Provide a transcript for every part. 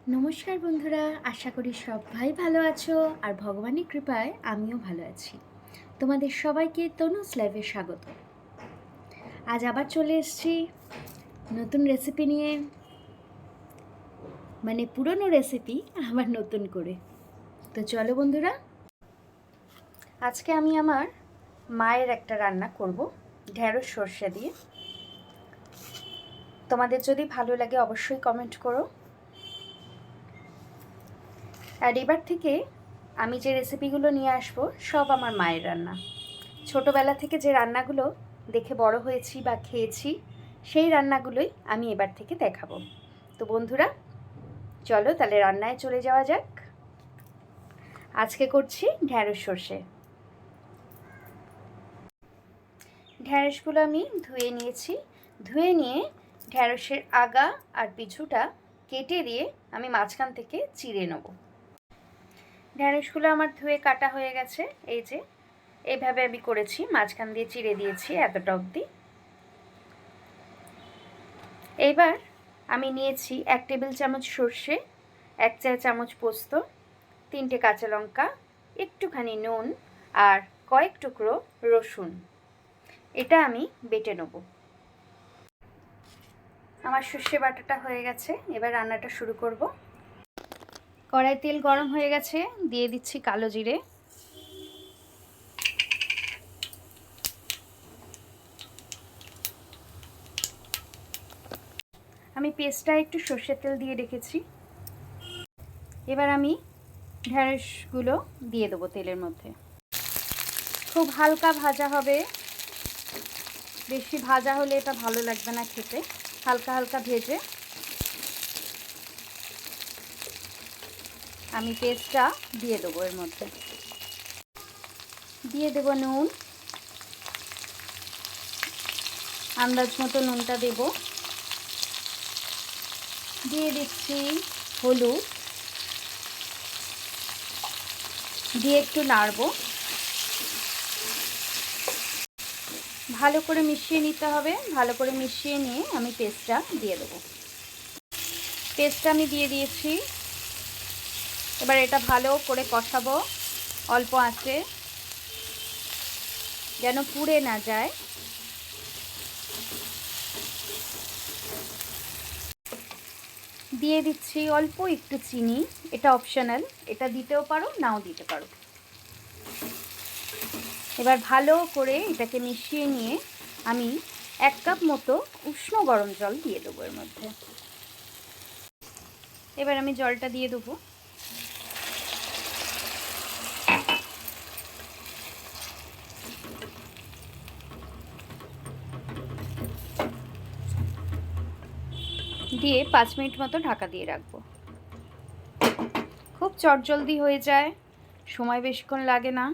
নমস্কার বন্ধুরা, আশা করি সবাই ভালো আছো আর ভগবানের কৃপায় আমিও ভালো আছি। তোমাদের সবাইকে তনুজ লাইভে স্বাগত। আজ আবার চলে এসেছি নতুন রেসিপি নিয়ে, মানে পুরনো রেসিপি আবার নতুন করে। তো চলো বন্ধুরা, আজকে আমি আমার মায়ের একটা রান্না করব ঢেঁড়স সর্ষে দিয়ে। তোমাদের যদি ভালো লাগে অবশ্যই কমেন্ট করো। আর এবার থেকে আমি যে রেসিপিগুলো নিয়ে আসবো সব আমার মায়ের রান্না। ছোটোবেলা থেকে যে রান্নাগুলো দেখে বড় হয়েছি বা খেয়েছি সেই রান্নাগুলোই আমি এবার থেকে দেখাবো। তো বন্ধুরা চলো তাহলে রান্নায় চলে যাওয়া যাক। আজকে করছি ঢেঁড়স সর্ষে। ঢেঁড়সগুলো আমি ধুয়ে নিয়েছি। ধুয়ে নিয়ে ঢেঁড়সের আগা আর পিছুটা কেটে দিয়ে আমি মাঝখান থেকে চিড়ে নেব। ঢেঁড়সগুলো আমার ধুয়ে কাটা হয়ে গেছে। এই যে এইভাবে আমি করেছি, মাঝখান দিয়ে চিড়ে দিয়েছি এতটা অবধি। এইবার আমি নিয়েছি 1 টেবিল চামচ সর্ষে, 1 চা চামচ পোস্ত, 3টে কাঁচা লঙ্কা, একটুখানি নুন আর কয়েক টুকরো রসুন। এটা আমি বেটে নেব। আমার সর্ষে বাটাটা হয়ে গেছে, এবার রান্নাটা শুরু করব। কড়াই তেল গরম হয়ে গেছে, দিয়ে দিচ্ছি কালো জিরে। আমি পেস্টটা একটু সর্ষের তেল দিয়ে রেখেছি। এবার আমি ঢেঁড়সগুলো দিয়ে দেবো তেলের মধ্যে। খুব হালকা ভাজা হবে, বেশি ভাজা হলে এটা ভালো লাগবে না খেতে। হালকা হালকা ভেজে আমি পেস্টটা দিয়ে দেবো এর মধ্যে। দিয়ে দেব নুন, আন্দাজ মতো নুনটা দেব। দিয়ে দিচ্ছি হলুদ, দিয়ে একটু নাড়বো। ভালো করে মিশিয়ে নিতে হবে। ভালো করে মিশিয়ে নিয়ে আমি পেস্টটা দিয়ে দেবো। পেস্টটা আমি দিয়ে দিয়েছি। এবার এটা ভালো করে কষাবো অল্প আঁচে, যেন পুড়ে না যায়। দিয়ে দিচ্ছি অল্প একটু চিনি, এটা অপশনাল, এটা দিতেও পারো নাও দিতে পারো। এবার ভালো করে এটাকে মিশিয়ে নিয়ে আমি 1 কাপ মতো উষ্ণ গরম জল দিয়ে দেবো এর মধ্যে। এবার আমি জলটা দিয়ে দেবো। দিয়ে 5 মিনিট মতো ঢাকা দিয়ে রাখবো। খুব চটজলদি হয়ে যায়, সময় বেশিক্ষণ লাগে না।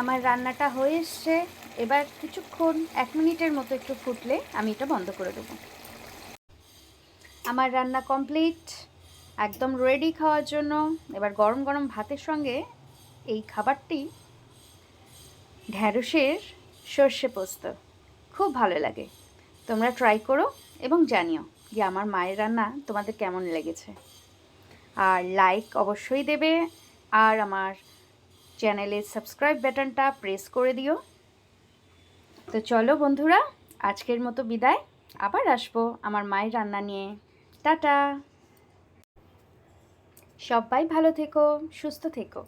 আমার রান্নাটা হয়ে এসছে। এবার কিছুক্ষণ 1 মিনিটের মতো একটু ফুটলে আমি এটা বন্ধ করে দেবো। আমার রান্না কমপ্লিট, একদম রেডি খাওয়ার জন্য। এবার গরম গরম ভাতের সঙ্গে এই খাবারটি ঢেঁড়সের সর্ষে পোস্ত খুব ভালো লাগে। তোমরা ট্রাই করো এবং জানিও যে আমার মায়ের রান্না তোমাদের কেমন লেগেছে। আর লাইক অবশ্যই দেবে, আর আমার চ্যানেলের সাবস্ক্রাইব বাটনটা প্রেস করে দিও। তো চলো বন্ধুরা, আজকের মতো বিদায়। আবার আসবো আমার মায়ের রান্না নিয়ে। টাটা। সবাই ভালো থেকো, সুস্থ থেকো।